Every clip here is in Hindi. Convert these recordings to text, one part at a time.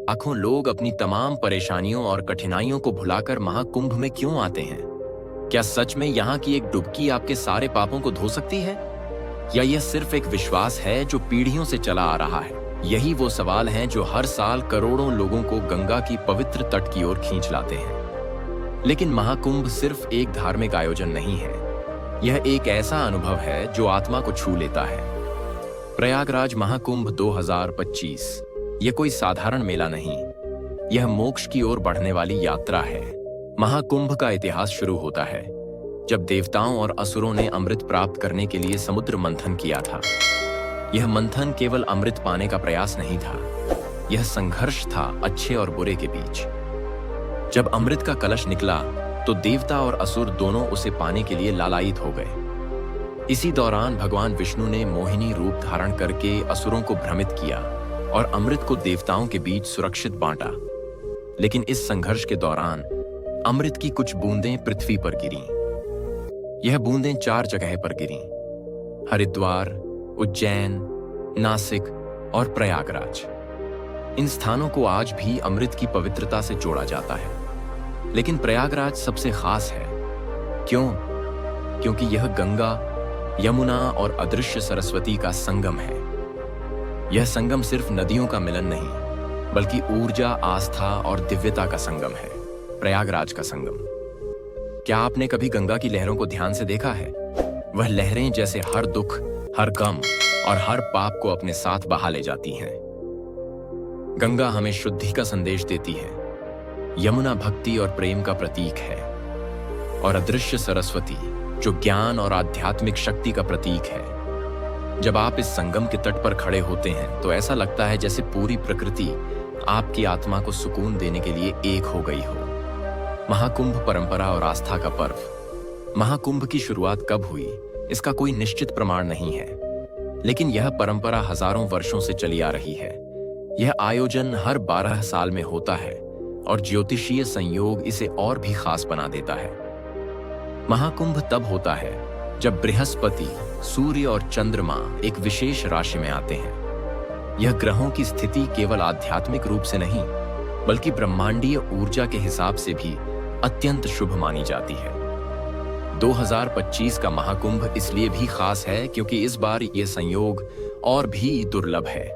लाखों लोग अपनी तमाम परेशानियों और कठिनाइयों को भुलाकर महाकुंभ में क्यों आते हैं? क्या सच में यहाँ की एक डुबकी आपके सारे पापों को धो सकती है, या यह सिर्फ एक विश्वास है जो पीढ़ियों से चला आ रहा है? यही वो सवाल हैं जो हर साल करोड़ों लोगों को गंगा की पवित्र तट की ओर खींच लाते हैं। लेकिन महाकुंभ सिर्फ एक धार्मिक आयोजन नहीं है, यह एक ऐसा अनुभव है जो आत्मा को छू लेता है। प्रयागराज महाकुंभ 2025 यह कोई साधारण मेला नहीं, यह मोक्ष की ओर बढ़ने वाली यात्रा है। महाकुंभ का इतिहास शुरू होता है जब देवताओं और असुरों ने अमृत प्राप्त करने के लिए समुद्र मंथन किया था। यह मंथन केवल अमृत पाने का प्रयास नहीं था, यह संघर्ष था अच्छे और बुरे के बीच। जब अमृत का कलश निकला तो देवता और असुर दोनों उसे पाने के लिए लालायित हो गए। इसी दौरान भगवान विष्णु ने मोहिनी रूप धारण करके असुरों को भ्रमित किया और अमृत को देवताओं के बीच सुरक्षित बांटा। लेकिन इस संघर्ष के दौरान अमृत की कुछ बूंदें पृथ्वी पर गिरीं। यह बूंदें 4 जगह पर गिरीं: हरिद्वार, उज्जैन, नासिक और प्रयागराज। इन स्थानों को आज भी अमृत की पवित्रता से जोड़ा जाता है। लेकिन प्रयागराज सबसे खास है। क्यों? क्योंकि यह गंगा, यमुना और अदृश्य सरस्वती का संगम है। यह संगम सिर्फ नदियों का मिलन नहीं, बल्कि ऊर्जा, आस्था और दिव्यता का संगम है। प्रयागराज का संगम। क्या आपने कभी गंगा की लहरों को ध्यान से देखा है? वह लहरें जैसे हर दुख, हर गम और हर पाप को अपने साथ बहा ले जाती हैं। गंगा हमें शुद्धि का संदेश देती है, यमुना भक्ति और प्रेम का प्रतीक है, और अदृश्य सरस्वती जो ज्ञान और आध्यात्मिक शक्ति का प्रतीक है। जब आप इस संगम के तट पर खड़े होते हैं तो ऐसा लगता है जैसे पूरी प्रकृति आपकी आत्मा को सुकून देने के लिए एक हो गई हो। महाकुंभ परंपरा और आस्था का पर्व। महाकुंभ की शुरुआत कब हुई इसका कोई निश्चित प्रमाण नहीं है, लेकिन यह परंपरा हजारों वर्षों से चली आ रही है। यह आयोजन हर 12 साल में होता है और ज्योतिषीय संयोग इसे और भी खास बना देता है। महाकुंभ तब होता है जब बृहस्पति, सूर्य और चंद्रमा एक विशेष राशि में आते हैं। यह ग्रहों की स्थिति केवल आध्यात्मिक रूप से नहीं, बल्कि ब्रह्मांडीय ऊर्जा के हिसाब से भी अत्यंत शुभ मानी जाती है। 2025 का महाकुंभ इसलिए भी खास है क्योंकि इस बार यह संयोग और भी दुर्लभ है।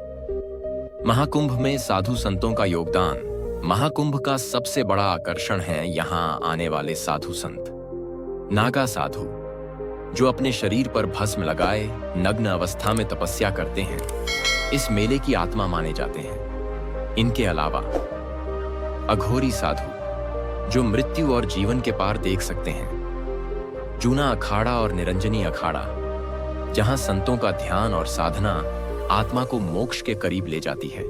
महाकुंभ में साधु संतों का योगदान। महाकुंभ का सबसे बड़ा आकर्षण है यहां आने वाले साधु संत। नागा साधु जो अपने शरीर पर भस्म लगाए नग्न अवस्था में तपस्या करते हैं, इस मेले की आत्मा माने जाते हैं। इनके अलावा अघोरी साधु जो मृत्यु और जीवन के पार देख सकते हैं। जूना अखाड़ा और निरंजनी अखाड़ा जहां संतों का ध्यान और साधना आत्मा को मोक्ष के करीब ले जाती है।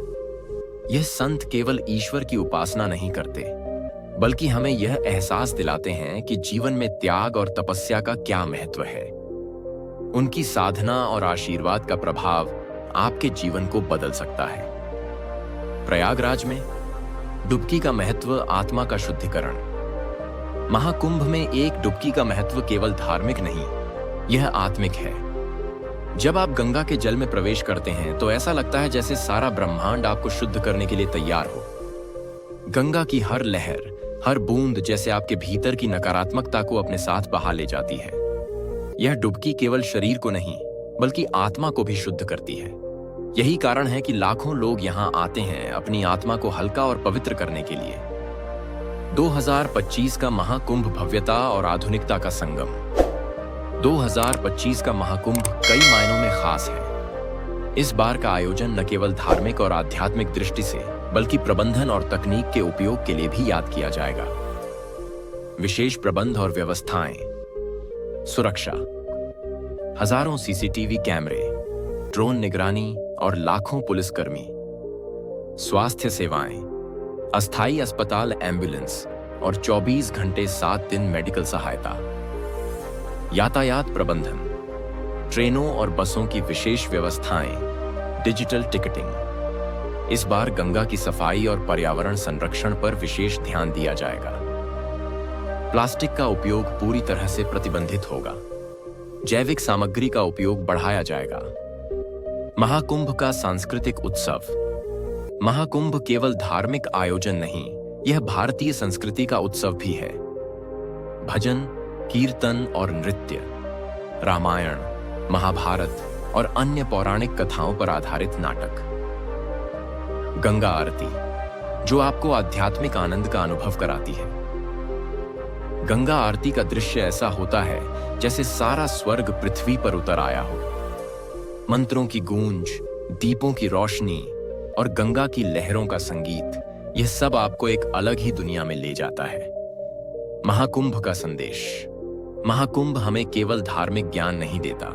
यह संत केवल ईश्वर की उपासना नहीं करते, बल्कि हमें यह एहसास दिलाते हैं कि जीवन में त्याग और तपस्या का क्या महत्व है। उनकी साधना और आशीर्वाद का प्रभाव आपके जीवन को बदल सकता है। प्रयागराज में डुबकी का महत्व। आत्मा का शुद्धिकरण। महाकुंभ में एक डुबकी का महत्व केवल धार्मिक नहीं, यह आत्मिक है। जब आप गंगा के जल में प्रवेश करते हैं तो ऐसा लगता है जैसे सारा ब्रह्मांड आपको शुद्ध करने के लिए तैयार हो। गंगा की हर लहर, हर बूंद जैसे आपके भीतर की नकारात्मकता को अपने साथ बहा ले जाती है। यह डुबकी केवल शरीर को नहीं, बल्कि आत्मा को भी शुद्ध करती है। यही कारण है कि लाखों लोग यहां आते हैं अपनी आत्मा को हल्का और पवित्र करने के लिए। 2025 का महाकुंभ भव्यता और आधुनिकता का संगम। 2025 का महाकुंभ कई मायनों में खास है। इस बार का आयोजन न केवल धार्मिक और आध्यात्मिक दृष्टि से, बल्कि प्रबंधन और तकनीक के उपयोग के लिए भी याद किया जाएगा। विशेष प्रबंध और व्यवस्थाएं। सुरक्षा, हजारों सीसीटीवी कैमरे, ड्रोन निगरानी और लाखों पुलिसकर्मी। स्वास्थ्य सेवाएं, अस्थायी अस्पताल, एम्बुलेंस और 24 घंटे 7 दिन मेडिकल सहायता। यातायात प्रबंधन, ट्रेनों और बसों की विशेष व्यवस्थाएं, डिजिटल टिकटिंग। इस बार गंगा की सफाई और पर्यावरण संरक्षण पर विशेष ध्यान दिया जाएगा। प्लास्टिक का उपयोग पूरी तरह से प्रतिबंधित होगा। जैविक सामग्री का उपयोग बढ़ाया जाएगा। महाकुंभ का सांस्कृतिक उत्सव। महाकुंभ केवल धार्मिक आयोजन नहीं, यह भारतीय संस्कृति का उत्सव भी है। भजन, कीर्तन और नृत्य, रामायण, महाभारत और अन्य पौराणिक कथाओं पर आधारित नाटक। गंगा आरती, जो आपको आध्यात्मिक आनंद का अनुभव कराती है। गंगा आरती का दृश्य ऐसा होता है जैसे सारा स्वर्ग पृथ्वी पर उतर आया हो। मंत्रों की गूंज, दीपों की रोशनी और गंगा की लहरों का संगीत, यह सब आपको एक अलग ही दुनिया में ले जाता है। महाकुंभ का संदेश। महाकुंभ हमें केवल धार्मिक ज्ञान नहीं देता,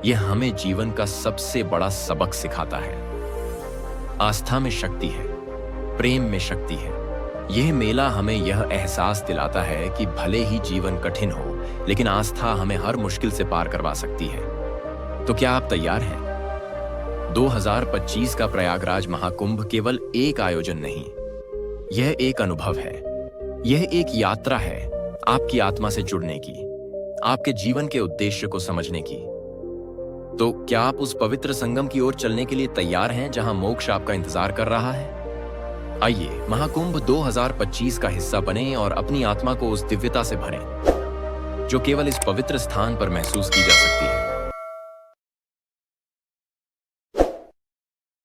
यह हमें जीवन का सबसे बड़ा सबक सिखाता है। आस्था में शक्ति है, प्रेम में शक्ति है। यह मेला हमें यह एहसास दिलाता है कि भले ही जीवन कठिन हो, लेकिन आस्था हमें हर मुश्किल से पार करवा सकती है। तो क्या आप तैयार हैं? 2025 का प्रयागराज महाकुंभ केवल एक आयोजन नहीं, यह एक अनुभव है। यह एक यात्रा है आपकी आत्मा से जुड़ने की, आपके जीवन के उद्देश्य को समझने की। तो क्या आप उस पवित्र संगम की ओर चलने के लिए तैयार हैं जहां मोक्ष आपका इंतजार कर रहा है? आइए महाकुंभ 2025 का हिस्सा बने और अपनी आत्मा को उस दिव्यता से भरें जो केवल इस पवित्र स्थान पर महसूस की जा सकती है।